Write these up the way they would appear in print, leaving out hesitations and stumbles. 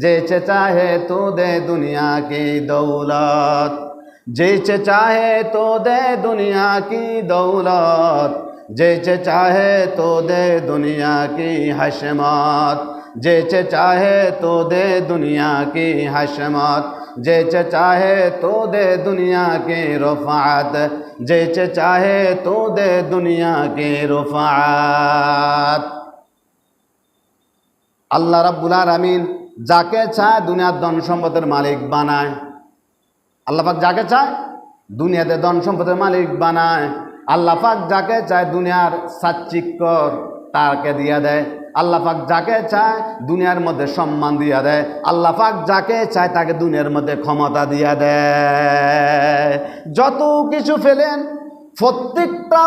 जैसे चाहे तो दे दुनिया की दौलत, जैसे चाहे तो दे दुनिया की दौलत, जैसे चाहे तो दे दुनिया की हशमत, जैसे चाहे तो दे दुनिया की हशमत, जैसे चाहे तो दे दुनिया की रुफ़ात, जैसे चाहे तो दे दुनिया की रुफ़ात। আল্লাহ রাব্বুল আলামিন যাকে চায় দুনিয়ার ধন সম্পদের মালিক বানায়। আল্লাহ পাক যাকে চায় দুনিয়াতে ধন সম্পদের মালিক বানায়। আল্লাহ পাক যাকে চায় দুনিয়ার চাকচিক্যর তাকে দিয়া দেয়। আল্লাহ পাক যাকে চায় দুনিয়ার মধ্যে সম্মান দিয়া দেয়। আল্লাহ পাক যাকে চায় তাকে দুনিয়ার মধ্যে ক্ষমতা দিয়া দেয়। যত কিছু ফেলেন প্রত্যেকটা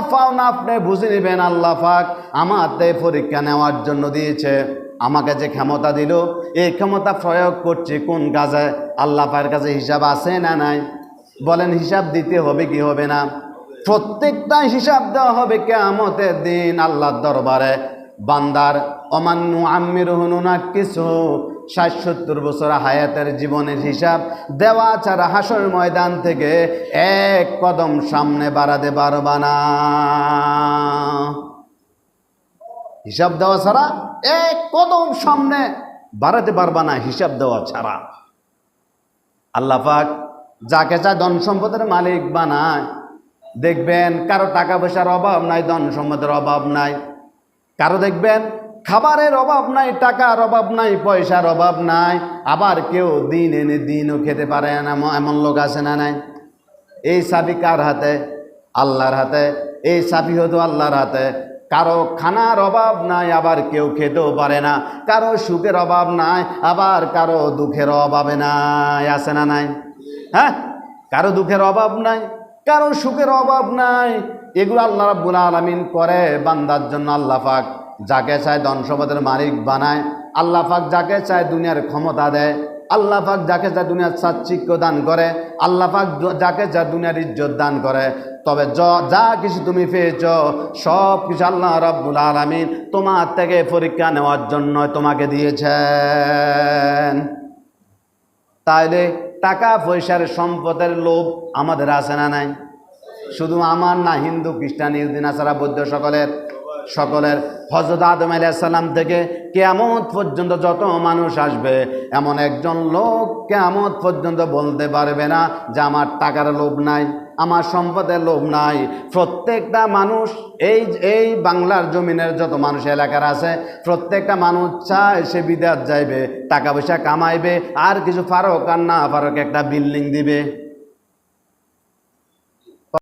পাওনা আপনি বুঝে নেবেন আল্লাহ পাক আমাদের পরীক্ষা নেওয়ার জন্য দিয়েছে। আমাকে যে ক্ষমতা দিল এই ক্ষমতা প্রয়োগ করছে কোন কাজে? আল্লাহ পাকের কাছে হিসাব আছে না নাই? বলেন হিসাব দিতে হবে কি হবে না? প্রত্যেকটা হিসাব দেওয়া হবে কিয়ামতের দিন আল্লাহর দরবারে। বান্দার অমান্নু আম্মিরুহু নুনাক্কিসুহু ৬০-৭০ বছর হায়াতের জীবনের হিসাব দেওয়া ছাড়া হাসর ময়দান থেকে এক কদম সামনে বাড়াতে পারবা না। হিসাব দেওয়া ছাড়া এক কদম সামনে বাড়াতে পারবা না হিসাব দেওয়া ছাড়া। আল্লাহ পাক যাকে চায় ধন সম্পদের মালিক বানায়। দেখবেন কারো টাকা পয়সার অভাব নাই, ধন সম্পদের অভাব নাই। কারো দেখবেন খাবারের অভাব নাই, টাকার অভাব নাই, পয়সার অভাব নাই। আবার কেউ দিন এনে দিনও খেতে পারে না, এমন লোক আছে না নাই? এই চাবি কার হাতে? আল্লাহর হাতে। এই চাবি হতো আল্লাহর হাতে। কারো খানার অভাব নাই, আবার কেউ খেতেও পারে না। কারো সুখের অভাব নাই, আবার কারো দুঃখের অভাবে নাই, আছে না নাই? হ্যাঁ, কারো দুঃখের অভাব নাই, কারো সুখের অভাব নাই। এগুলো আল্লাহ রাব্বুল আলামিন করে বান্দার জন্য। আল্লাহ পাক যাকে চায় ধন সম্পদের মালিক বানায়। আল্লাহ পাক যাকে চায় দুনিয়ার ক্ষমতা দেয়। আল্লাহ পাক যাকে চায় দুনিয়ার চাকচিক্য দান করে। আল্লাহ পাক যাকে চায় দুনিয়ার ইজ্জত দান করে। তবে যা কিছু তুমি পেয়েছ সব কিছু আল্লাহ রাব্বুল আলামিন তোমার থেকে পরীক্ষা নেওয়ার জন্য তোমাকে দিয়েছেন। তাইলে টাকা পয়সার সম্পদের লোভ আমাদের আছে না নাই? শুধু আমার না, হিন্দু খ্রিস্টান ইহুদি নাসারা বৌদ্ধ সকলের হযরত আদম আলাইহিস সালাম থেকে কিয়ামত পর্যন্ত যত মানুষ আসবে এমন একজন লোক কিয়ামত পর্যন্ত বলতে পারবে না যে আমার টাকার লোভ নাই, আমার সম্পদের লোভ নাই। প্রত্যেকটা মানুষ এই বাংলার জমিনের যত মানুষ এলাকার আছে প্রত্যেকটা মানুষ চায় সে বিদেশ যাইবে, টাকা পয়সা কামাইবে, আর কিছু ফারুক আর না ফারুক একটা বিল্ডিং দিবে।